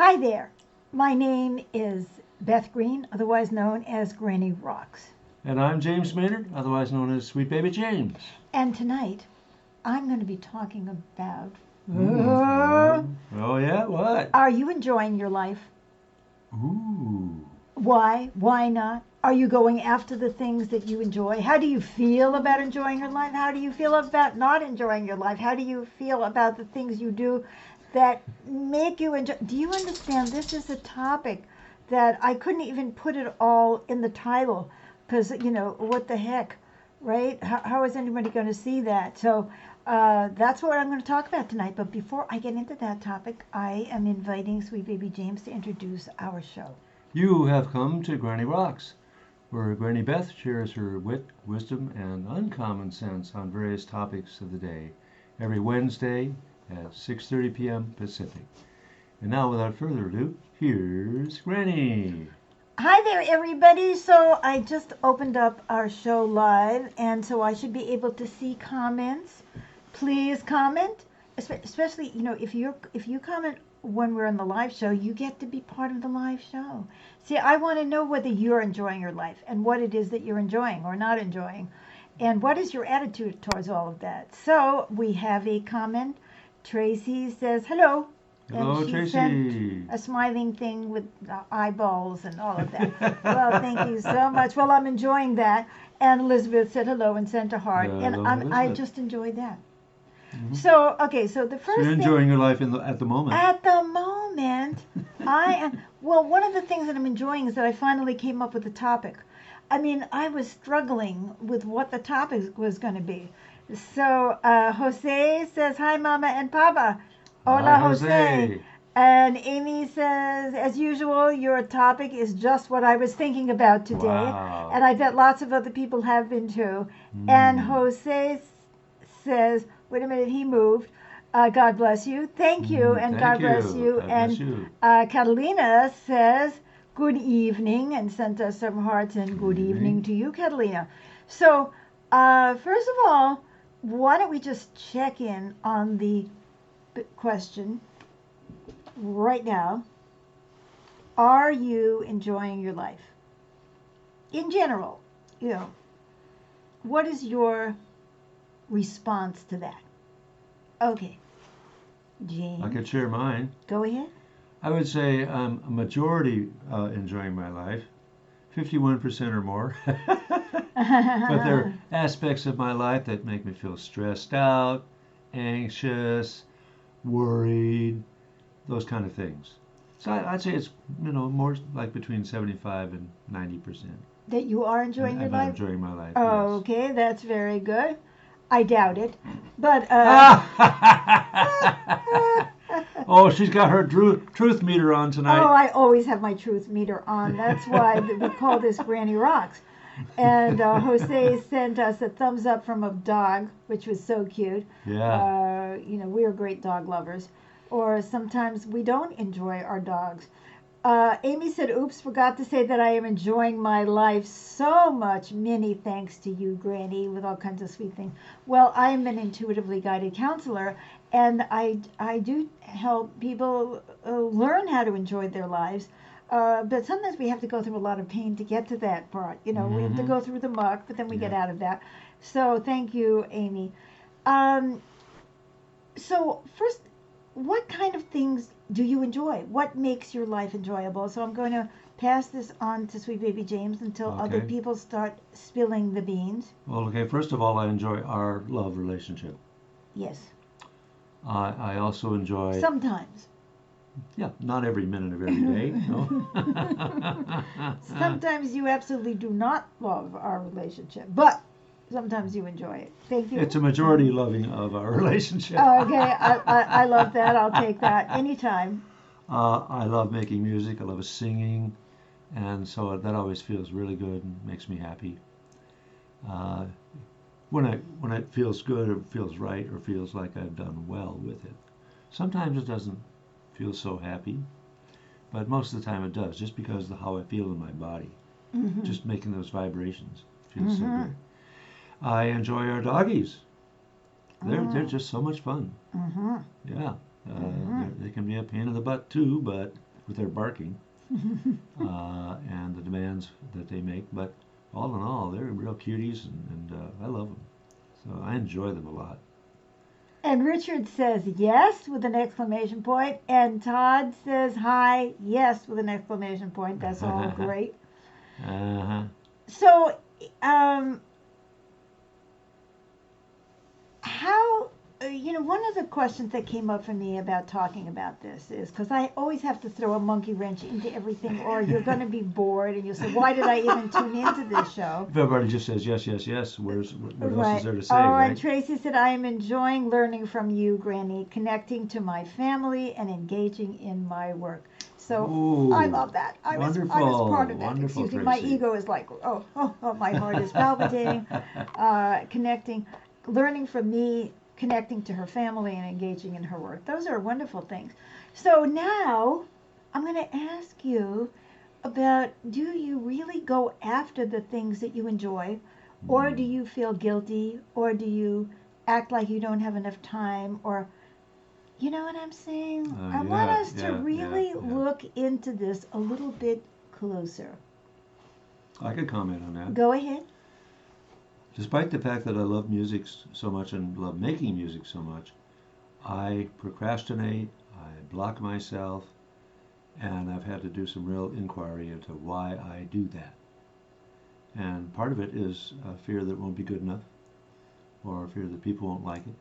Hi there. My name is Beth Green, otherwise known as Granny Rocks. And I'm James Maynard, otherwise known as Sweet Baby James. And tonight, I'm going to be talking about. Oh, yeah? What? Are you enjoying your life? Ooh. Why? Why not? Are you going after the things that you enjoy? How do you feel about enjoying your life? How do you feel about not enjoying your life? How do you feel about the things you do that make you enjoy? Do you understand? This is a topic that I couldn't even put it all in the title because, what the heck, right? How is anybody going to see that? So that's what I'm going to talk about tonight. But before I get into that topic, I am inviting Sweet Baby James to introduce our show. You have come to Granny Rocks, where Granny Beth shares her wit, wisdom, and uncommon sense on various topics of the day, every Wednesday at 6:30 p.m. Pacific. And now, without further ado, here's Granny. Hi there, everybody. So I just opened up our show live, and so I should be able to see comments. Please comment, especially if you comment when we're on the live show, you get to be part of the live show. See, I want to know whether you're enjoying your life and what it is that you're enjoying or not enjoying, and what is your attitude towards all of that. So we have a comment. Tracy says hello. Hello, And she Tracy. sent a smiling thing with eyeballs and all of that. Well, thank you so much. Well, I'm enjoying that. And Elizabeth said hello and sent a heart. And I just enjoyed that. Mm-hmm. So, okay, so the first So you're enjoying your life at the moment. At the moment, I am. Well, one of the things that I'm enjoying is that I finally came up with a topic. I mean, I was struggling with what the topic was going to be. So, Jose says, hi, Mama and Papa. Hola, Hi, Jose. And Amy says, as usual, your topic is just what I was thinking about today. Wow. And I bet lots of other people have been too. And Jose says, wait a minute, he moved. God bless you. Thank you, and God bless you. God bless you. Catalina says, good evening, and sent us some hearts, and good evening to you, Catalina. So, first of all, why don't we just check in on the question right now. Are you enjoying your life? In general, what is your response to that? Okay. James? I could share mine. Go ahead. I would say I'm a majority enjoying my life, 51% or more. But there are aspects of my life that make me feel stressed out, anxious, worried, those kind of things. So I'd say it's more like between 75 and 90%. That you are enjoying your life? I'm enjoying my life. Oh, yes. Okay, that's very good. I doubt it, but Oh, she's got her truth meter on tonight. Oh, I always have my truth meter on. That's why we call this Granny Rocks. And Jose sent us a thumbs up from a dog, which was so cute. Yeah. We are great dog lovers. Or sometimes we don't enjoy our dogs. Amy said, oops, forgot to say that I am enjoying my life so much. Many thanks to you, Granny, with all kinds of sweet things. Well, I am an intuitively guided counselor, and I do help people learn how to enjoy their lives. But sometimes we have to go through a lot of pain to get to that part. We have to go through the muck, but then we get out of that. So thank you, Amy. So first, what kind of things do you enjoy? What makes your life enjoyable? So I'm going to pass this on to Sweet Baby James until other people start spilling the beans. Well, okay, first of all, I enjoy our love relationship. Yes. I also enjoy... Sometimes. Yeah, not every minute of every day, no. Sometimes you absolutely do not love our relationship, but sometimes you enjoy it. Thank you. It's a majority loving of our relationship. Okay, I love that. I'll take that anytime. I love making music. I love singing, and so that always feels really good and makes me happy. When it feels good or feels right or feels like I've done well with it. Sometimes it doesn't feel so happy, but most of the time it does, just because of how I feel in my body. Just making those vibrations feels so good. I enjoy our doggies. They're just so much fun. Yeah, they can be a pain in the butt too, but with their barking and the demands that they make. But all in all, they're real cuties, and I love them. So I enjoy them a lot. And Richard says yes with an exclamation point, and Todd says hi, yes with an exclamation point. That's all great. Uh-huh. So, how, one of the questions that came up for me about talking about this is because I always have to throw a monkey wrench into everything, or you're going to be bored and you'll say, why did I even tune into this show? If everybody just says yes, yes, yes, what else is there to say, Oh, right? and Tracy said, I am enjoying learning from you, Granny, connecting to my family and engaging in my work. So Ooh, I love that. I was part of that. Wonderful, Excuse me, my Tracy. ego is like, my heart is palpitating. Connecting, learning from me, connecting to her family, and engaging in her work. Those are wonderful things. So now I'm going to ask you about, do you really go after the things that you enjoy, or do you feel guilty, or do you act like you don't have enough time, or you know what I'm saying? I want us to really look into this a little bit closer. I could comment on that. Go ahead. Despite the fact that I love music so much and love making music so much, I procrastinate, I block myself, and I've had to do some real inquiry into why I do that. And part of it is a fear that it won't be good enough, or a fear that people won't like it.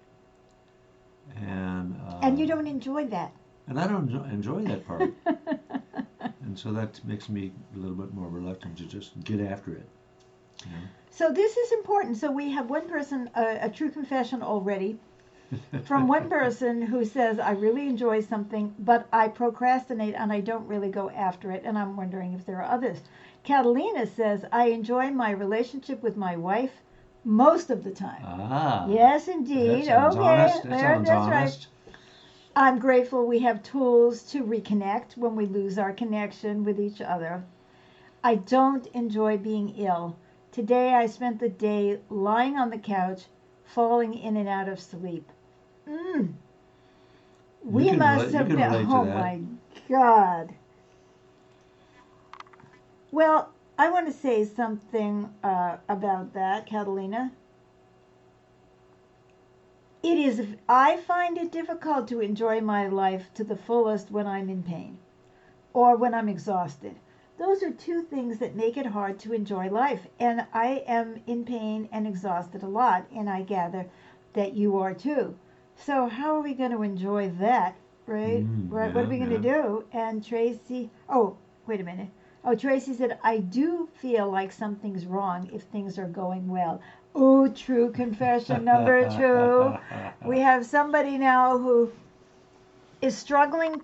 And you don't enjoy that. And I don't enjoy that part. And so that makes me a little bit more reluctant to just get after it. You know? So this is important. So we have one person, a true confession already, from one person who says, I really enjoy something, but I procrastinate and I don't really go after it. And I'm wondering if there are others. Catalina says, I enjoy my relationship with my wife most of the time. Ah. Yes, indeed. That sounds honest. That's honest. right. I'm grateful we have tools to reconnect when we lose our connection with each other. I don't enjoy being ill. Today I spent the day lying on the couch, falling in and out of sleep. We must have been, oh my God. Well, I want to say something about that, Catalina. I find it difficult to enjoy my life to the fullest when I'm in pain or when I'm exhausted. Those are two things that make it hard to enjoy life. And I am in pain and exhausted a lot, and I gather that you are too. So how are we going to enjoy that, right? Right? What are we going to do? And Tracy, oh, wait a minute. Oh, Tracy said, I do feel like something's wrong if things are going well. Oh, true confession number 2. We have somebody now who is struggling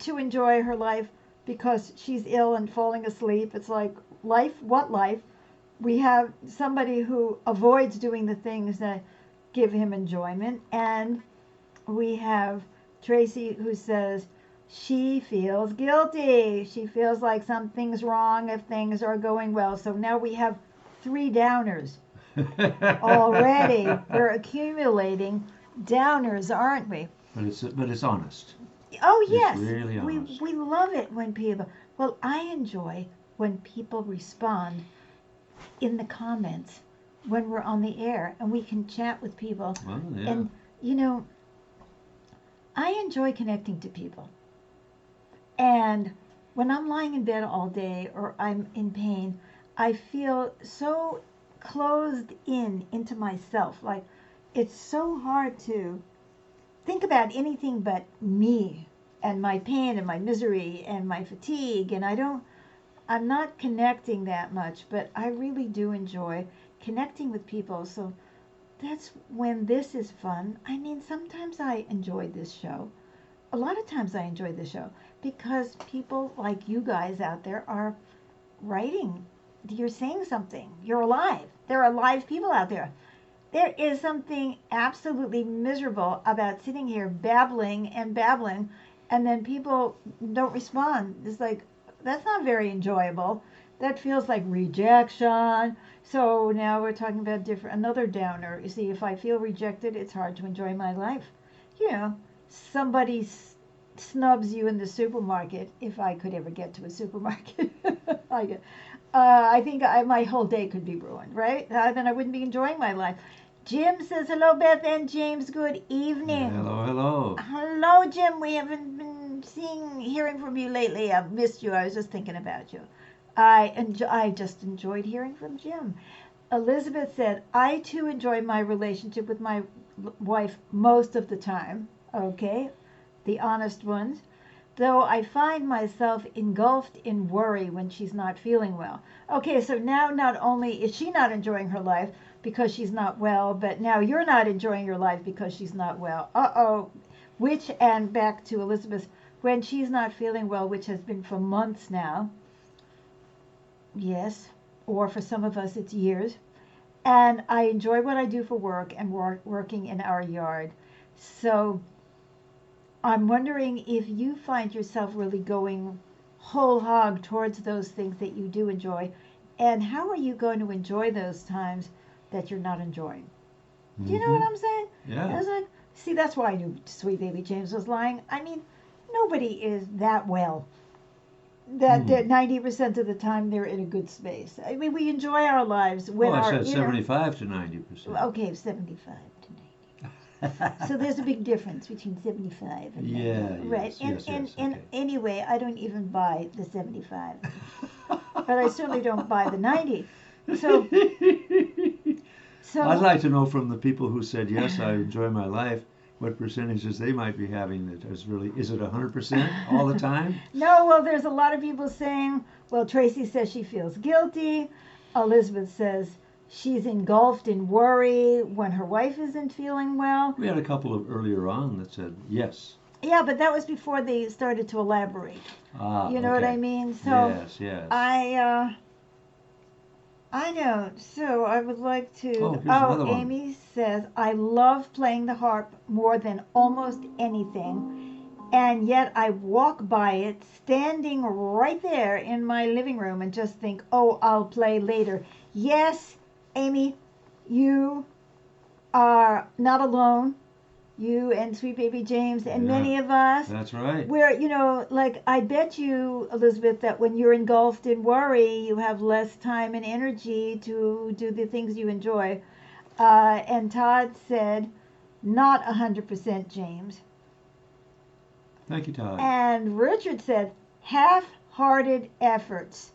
to enjoy her life because she's ill and falling asleep. It's like, life? What life? We have somebody who avoids doing the things that give him enjoyment. And we have Tracy who says she feels guilty. She feels like something's wrong if things are going well. So now we have 3 downers. Already we're accumulating downers, aren't we? But it's honest. Oh yes, it's really honest. We love it when people. Well, I enjoy when people respond in the comments when we're on the air and we can chat with people. Well, yeah. And I enjoy connecting to people. And when I'm lying in bed all day or I'm in pain, I feel so closed into myself. Like, it's so hard to think about anything but me and my pain and my misery and my fatigue. And I'm not connecting that much, but I really do enjoy connecting with people. So that's when this is fun. I mean, sometimes I enjoy this show. A lot of times I enjoy this show because people like you guys out there are writing. You're saying something. You're alive. There are alive people out there. There is something absolutely miserable about sitting here babbling, and then people don't respond. It's like, that's not very enjoyable. That feels like rejection. So now we're talking about another downer. You see, if I feel rejected, it's hard to enjoy my life. Somebody snubs you in the supermarket, if I could ever get to a supermarket, I think my whole day could be ruined, right? Then I wouldn't be enjoying my life. Jim says, hello, Beth and James. Good evening. Hello, hello. Hello, Jim. We haven't been hearing from you lately. I've missed you. I was just thinking about you. I just enjoyed hearing from Jim. Elizabeth said, I too enjoy my relationship with my wife most of the time. Okay, the honest ones. Though I find myself engulfed in worry when she's not feeling well. Okay, so now not only is she not enjoying her life because she's not well, but now you're not enjoying your life because she's not well. Uh-oh. Which, and back to Elizabeth, when she's not feeling well, which has been for months now. Yes, or for some of us it's years. And I enjoy what I do for work and working in our yard. So I'm wondering if you find yourself really going whole hog towards those things that you do enjoy, and how are you going to enjoy those times that you're not enjoying? Do you know what I'm saying? Yeah. I was like, see, that's why I knew sweet baby James was lying. I mean, nobody is that well that 90% of the time they're in a good space. I mean, we enjoy our lives when I our said 75 to 90%. Okay, 75 to 90. So there's a big difference between 75 and 90. Yeah, right. Yes, And okay. anyway, I don't even buy the 75. But I certainly don't buy the 90. So I'd like to know from the people who said, yes, I enjoy my life, what percentages they might be having that is really, is it 100% all the time? No, well, there's a lot of people saying, well, Tracy says she feels guilty. Elizabeth says she's engulfed in worry when her wife isn't feeling well. We had a couple of earlier on that said yes. Yeah, but that was before they started to elaborate. You know what I mean? So yes. I know. So I would like to. Here's another one. Amy says, I love playing the harp more than almost anything, and yet I walk by it standing right there in my living room and just think, oh, I'll play later. Yes, Amy, you are not alone. You and sweet baby James and many of us. That's right. Where, like I bet you, Elizabeth, that when you're engulfed in worry, you have less time and energy to do the things you enjoy. And Todd said, not 100%, James. Thank you, Todd. And Richard said, half-hearted efforts,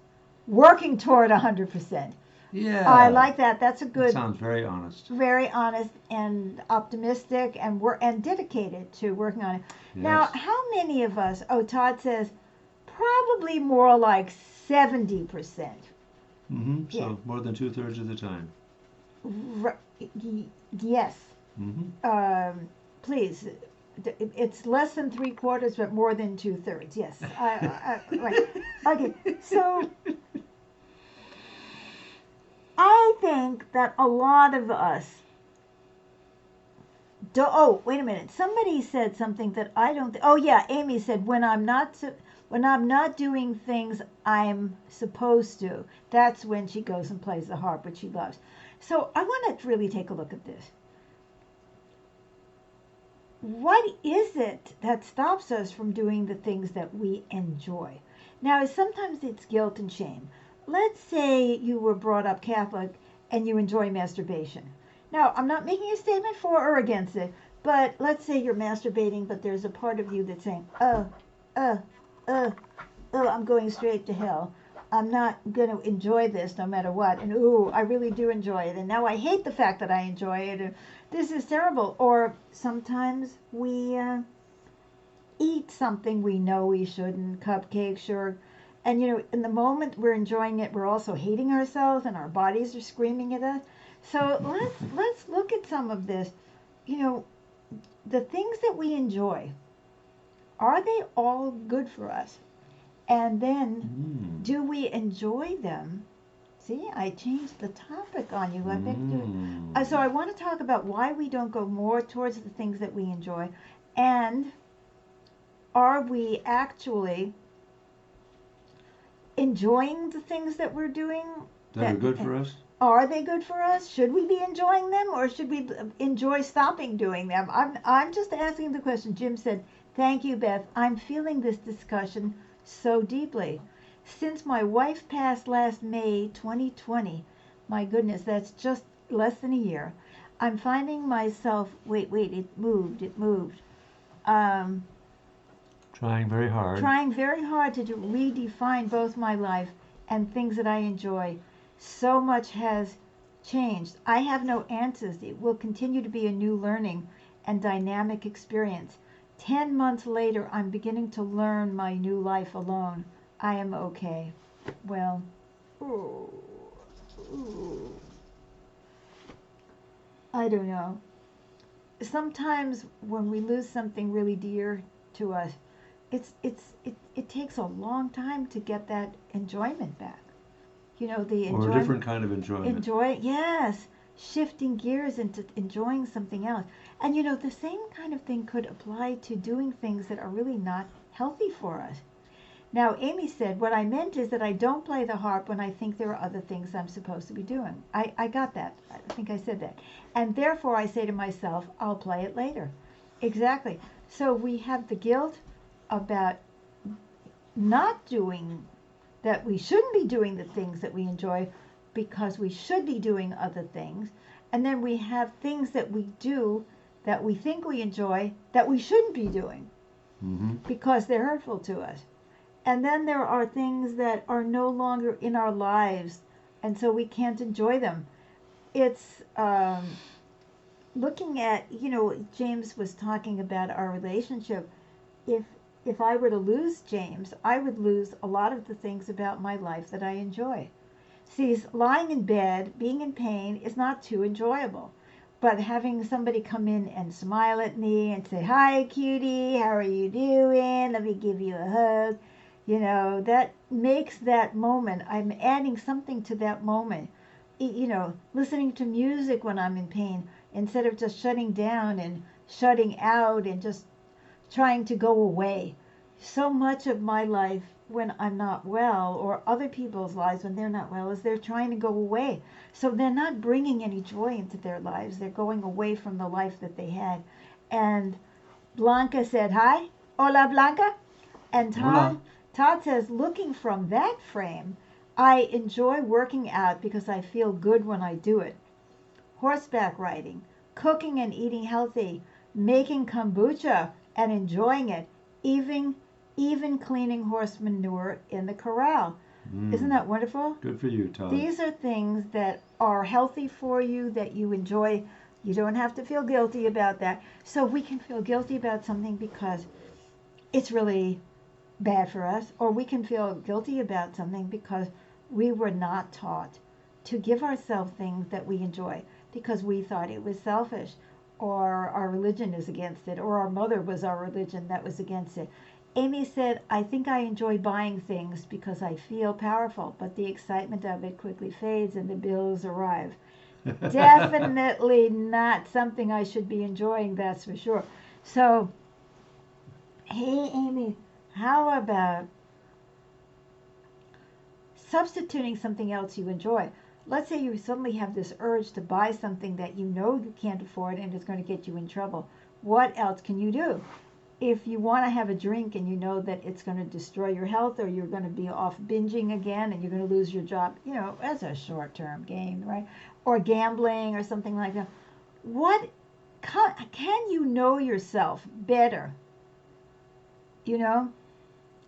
working toward 100%. Yeah. I like that. That's a good. That sounds very honest. Very honest and optimistic and dedicated to working on it. Yes. Now, how many of us? Oh, Todd says probably more like 70%. So Yeah. more than 2/3 of the time. Yes. Please. It's less than 3/4, but more than 2/3. Yes. Right. Okay. So. I think that a lot of us do. Oh, wait a minute. Somebody said something that I don't. Oh yeah, Amy said when I'm not doing things I'm supposed to, that's when she goes and plays the harp, which she loves. So I want to really take a look at this. What is it that stops us from doing the things that we enjoy? Now, sometimes it's guilt and shame. Let's say you were brought up Catholic and you enjoy masturbation. Now, I'm not making a statement for or against it, but let's say you're masturbating, but there's a part of you that's saying, I'm going straight to hell. I'm not going to enjoy this no matter what. And ooh, I really do enjoy it. And now I hate the fact that I enjoy it. And this is terrible. Or sometimes we eat something we know we shouldn't, cupcakes or... And, in the moment we're enjoying it, we're also hating ourselves and our bodies are screaming at us. So let's look at some of this. The things that we enjoy, are they all good for us? And then do we enjoy them? See, I changed the topic on you. So I want to talk about why we don't go more towards the things that we enjoy. And are we actually enjoying the things that we're doing that are good for us? Are they good for us? Should we be enjoying them, or should we enjoy stopping doing them? I'm just asking the question. Jim said Thank you, Beth. I'm feeling this discussion so deeply. Since my wife passed last May 2020, my goodness, that's just less than a year, I'm finding myself, wait, it moved. Um, Trying very hard. Trying very hard to redefine both my life and things that I enjoy. So much has changed. I have no answers. It will continue to be a new learning and dynamic experience. 10 months later, I'm beginning to learn my new life alone. I am okay. Well, ooh, ooh, I don't know. Sometimes when we lose something really dear to us, it takes a long time to get that enjoyment back. You know, the Or a different kind of enjoyment. Yes, shifting gears into enjoying something else. And you know, the same kind of thing could apply to doing things that are really not healthy for us. Now, Amy said, what I meant is that I don't play the harp when I think there are other things I'm supposed to be doing. I got that. I think I said that. And therefore, I say to myself, I'll play it later. Exactly. So we have the guilt about not doing, that we shouldn't be doing the things that we enjoy because we should be doing other things. And then we have things that we do that we think we enjoy that we shouldn't be doing because they're hurtful to us. And then there are things that are no longer in our lives, and so we can't enjoy them. It's looking at, you know, James was talking about our relationship. If I were to lose James, I would lose a lot of the things about my life that I enjoy. See, lying in bed, being in pain is not too enjoyable. But having somebody come in and smile at me and say, hi, cutie, how are you doing? Let me give you a hug. You know, that makes that moment, I'm adding something to that moment. You know, listening to music when I'm in pain instead of just shutting down and shutting out and just trying to go away. So much of my life when I'm not well, or other people's lives when they're not well, is they're trying to go away. So they're not bringing any joy into their lives. They're going away from the life that they had. And Blanca said, hi. Hola, Blanca. And Todd says, looking from that frame, I enjoy working out because I feel good when I do it. Horseback riding, cooking and eating healthy, making kombucha and enjoying it, even cleaning horse manure in the corral. Isn't that wonderful? Good for you, Todd. These are things that are healthy for you, that you enjoy. You don't have to feel guilty about that. So we can feel guilty about something because it's really bad for us, or we can feel guilty about something because we were not taught to give ourselves things that we enjoy because we thought it was selfish, or our religion is against it, or our mother was our religion that was against it. Amy said, I think I enjoy buying things because I feel powerful, but the excitement of it quickly fades and the bills arrive. Definitely not something I should be enjoying, that's for sure. So, hey, Amy, how about substituting something else you enjoy? Let's say you suddenly have this urge to buy something that you know you can't afford and is going to get you in trouble. What else can you do? If you want to have a drink and you know that it's going to destroy your health, or you're going to be off binging again and you're going to lose your job, you know, as a short-term gain, right? Or gambling or something like that. What can you know yourself better? You know?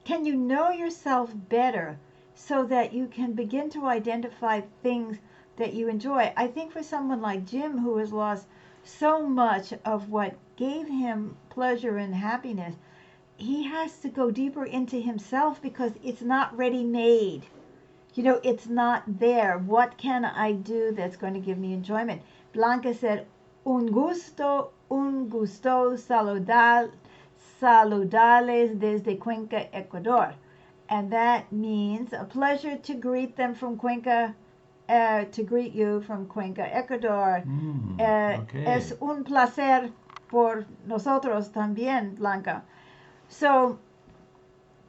Can you know yourself better so that you can begin to identify things that you enjoy? I think for someone like Jim, who has lost so much of what gave him pleasure and happiness, he has to go deeper into himself because it's not ready made. You know, it's not there. What can I do that's going to give me enjoyment? Blanca said, un gusto saludarles desde Cuenca, Ecuador. And that means a pleasure to greet them from Cuenca, to greet you from Cuenca, Ecuador. Okay. Es un placer por nosotros también, Blanca. So,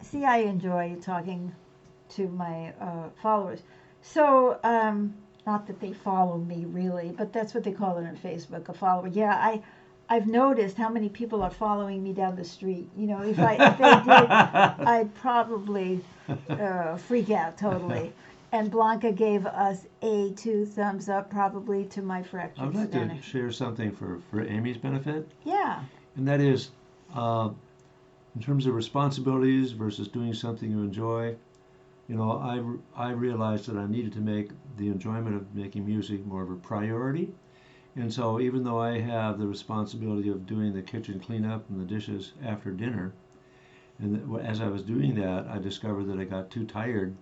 see, I enjoy talking to my followers. So, not that they follow me really, but that's what they call it on Facebook, a follower. Yeah, I've noticed how many people are following me down the street. You know, if they did, I'd probably freak out totally. And Blanca gave us a 2 thumbs up probably to my I fractured would like to Spanish. share something for Amy's benefit, Yeah. and that is uh, in terms of responsibilities versus doing something you enjoy. You know, I realized that I needed to make the enjoyment of making music more of a priority. And so even though I have the responsibility of doing the kitchen cleanup and the dishes after dinner, and as I was doing that, I discovered that I got too tired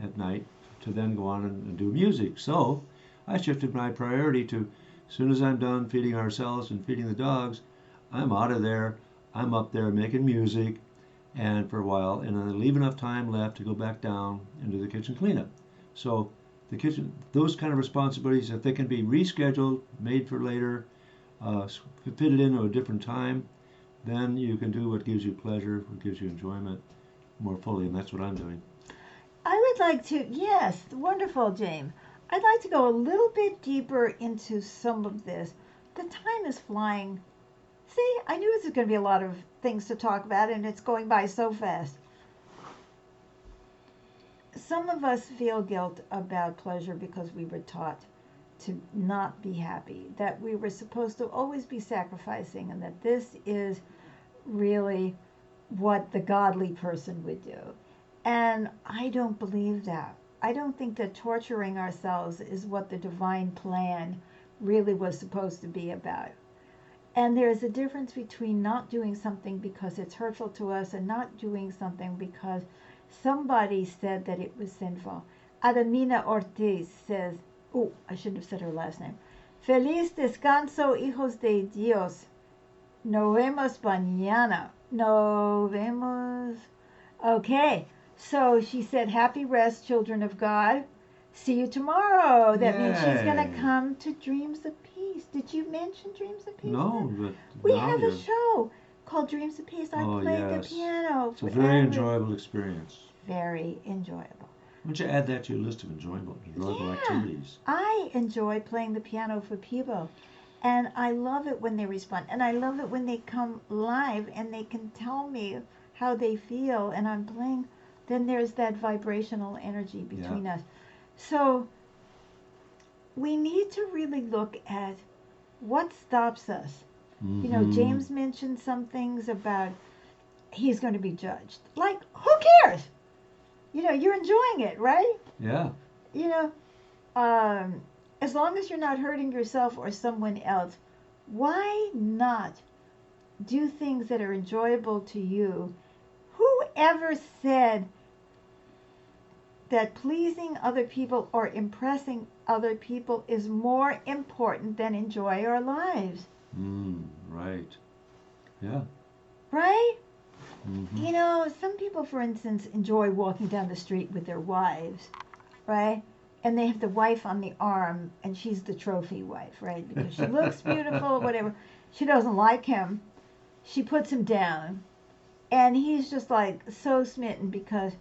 at night to then go on and do music. So I shifted my priority to as soon as I'm done feeding ourselves and feeding the dogs, I'm out of there. I'm up there making music and for a while, and I leave enough time left to go back down and do the kitchen cleanup. So the kitchen, those kind of responsibilities, if they can be rescheduled, made for later, fit it into a different time, then you can do what gives you pleasure, what gives you enjoyment more fully, and that's what I'm doing. I would like to, yes, wonderful, James. I'd like to go a little bit deeper into some of this. The time is flying. See, I knew this was going to be a lot of things to talk about, and it's going by so fast. Some of us feel guilt about pleasure because we were taught to not be happy, that we were supposed to always be sacrificing, and that this is really what the godly person would do. And I don't believe that. I don't think that torturing ourselves is what the divine plan really was supposed to be about. And there's a difference between not doing something because it's hurtful to us and not doing something because somebody said that it was sinful. Adamina Ortiz says, oh, I shouldn't have said her last name. Feliz descanso, hijos de Dios. Nos vemos mañana. Nos vemos. Okay, so she said, happy rest, children of God. See you tomorrow. That means she's going to Yay. come to Dreams of Peace. Did you mention Dreams of Peace? No, but We now have you're, a show called Dreams of Peace. I oh played yes, the piano. it's a for very every- enjoyable experience. Very enjoyable. Why don't you add that to your list of enjoyable Yeah. activities? I enjoy playing the piano for people. And I love it when they respond. And I love it when they come live and they can tell me how they feel and I'm playing. Then there's that vibrational energy between us. So we need to really look at what stops us. Mm-hmm. You know, James mentioned some things about he's going to be judged. Like, who cares? You know, you're enjoying it, right? Yeah. You know, as long as you're not hurting yourself or someone else, why not do things that are enjoyable to you? Whoever said that pleasing other people or impressing other people is more important than enjoy our lives? Right. Yeah. Right? Mm-hmm. You know, some people, for instance, enjoy walking down the street with their wives, right? And they have the wife on the arm, and she's the trophy wife, right? Because she looks beautiful or whatever. She doesn't like him. She puts him down. And he's just like so smitten because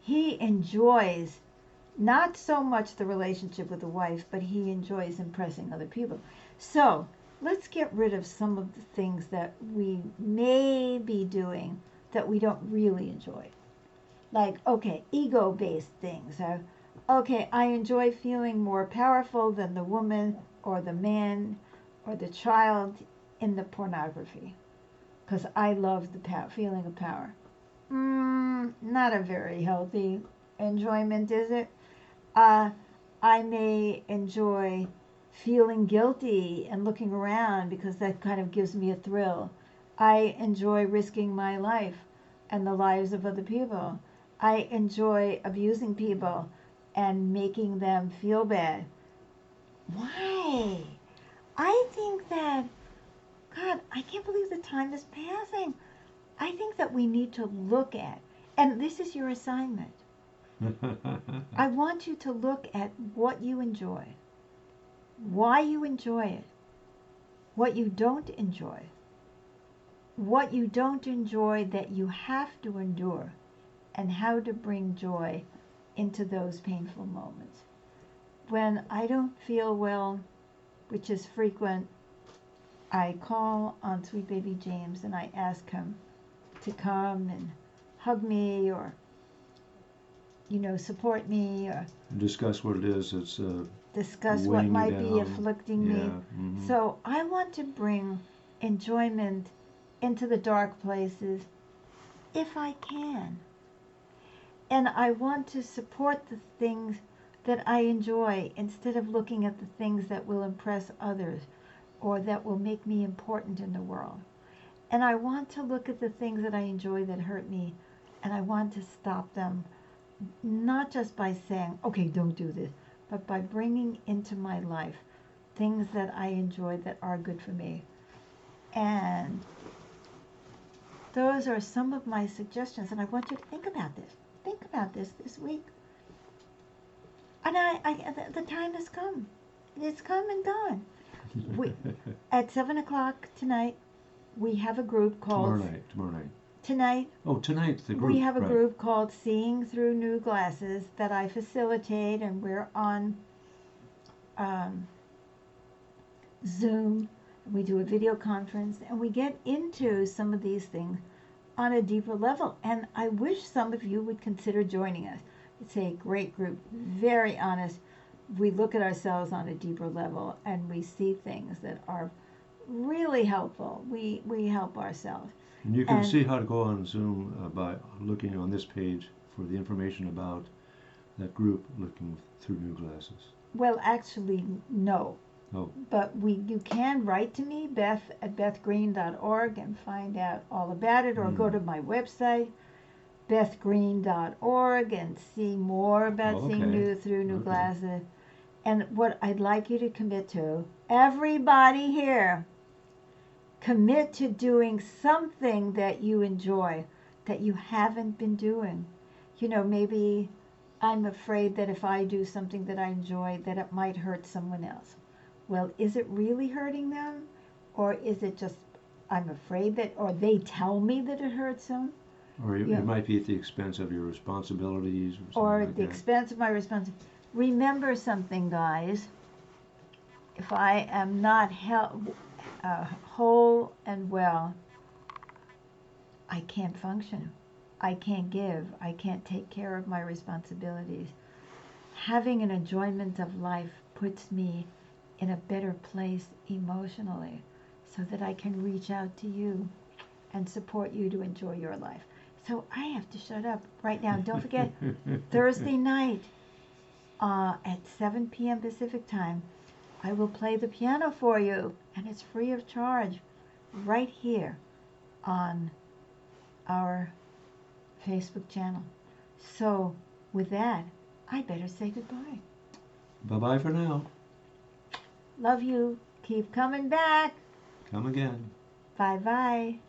he enjoys not so much the relationship with the wife, but he enjoys impressing other people. So let's get rid of some of the things that we may be doing that we don't really enjoy. Like, okay, ego-based things. Okay, I enjoy feeling more powerful than the woman or the man or the child in the pornography. Because I love the feeling of power. Not a very healthy enjoyment, is it? I may enjoy feeling guilty and looking around because that kind of gives me a thrill. I enjoy risking my life and the lives of other people. I enjoy abusing people and making them feel bad. Why? I think that, God, I can't believe the time is passing. I think that we need to look at, and this is your assignment. I want you to look at what you enjoy, why you enjoy it, what you don't enjoy, what you don't enjoy that you have to endure, and how to bring joy into those painful moments. When I don't feel well, which is frequent, I call on sweet baby James and I ask him to come and hug me or, support me or Discuss what it is that's discuss what weighing you might be down. afflicting me. Yeah. Mm-hmm. So I want to bring enjoyment into the dark places if I can. And I want to support the things that I enjoy instead of looking at the things that will impress others or that will make me important in the world. And I want to look at the things that I enjoy that hurt me and I want to stop them, not just by saying, okay, don't do this, but by bringing into my life things that I enjoy that are good for me. And those are some of my suggestions, and I want you to think about this. Think about this week. And the time has come. It's come and gone. At 7 o'clock tonight, we have a group called... Tomorrow night. Tonight. Oh, tonight's the group. We have a right. group called Seeing Through New Glasses that I facilitate, and we're on Zoom. We do a video conference, and we get into some of these things on a deeper level. And I wish some of you would consider joining us. It's a great group, very honest. We look at ourselves on a deeper level, and we see things that are really helpful. We help ourselves. And you can see how to go on Zoom by looking on this page for the information about that group, Looking Through New Glasses. Well, actually, no. Oh. But you can write to me, beth@bethgreen.org, and find out all about it, or go to my website, bethgreen.org, and see more about Seeing Through New Glasses. And what I'd like you to commit to, everybody here, commit to doing something that you enjoy, that you haven't been doing. Maybe I'm afraid that if I do something that I enjoy, that it might hurt someone else. Well, is it really hurting them? Or is it just I'm afraid that, or they tell me that it hurts them? Or it might be at the expense of your responsibilities. Or at the expense of my responsibility. Remember something, guys. If I am not whole and well, I can't function. I can't give. I can't take care of my responsibilities. Having an enjoyment of life puts me in a better place emotionally so that I can reach out to you and support you to enjoy your life. So I have to shut up right now. Don't forget, Thursday night at 7 p.m. Pacific time, I will play the piano for you, and it's free of charge right here on our Facebook channel. So with that, I better say goodbye. Bye-bye for now. Love you. Keep coming back. Come again. Bye-bye.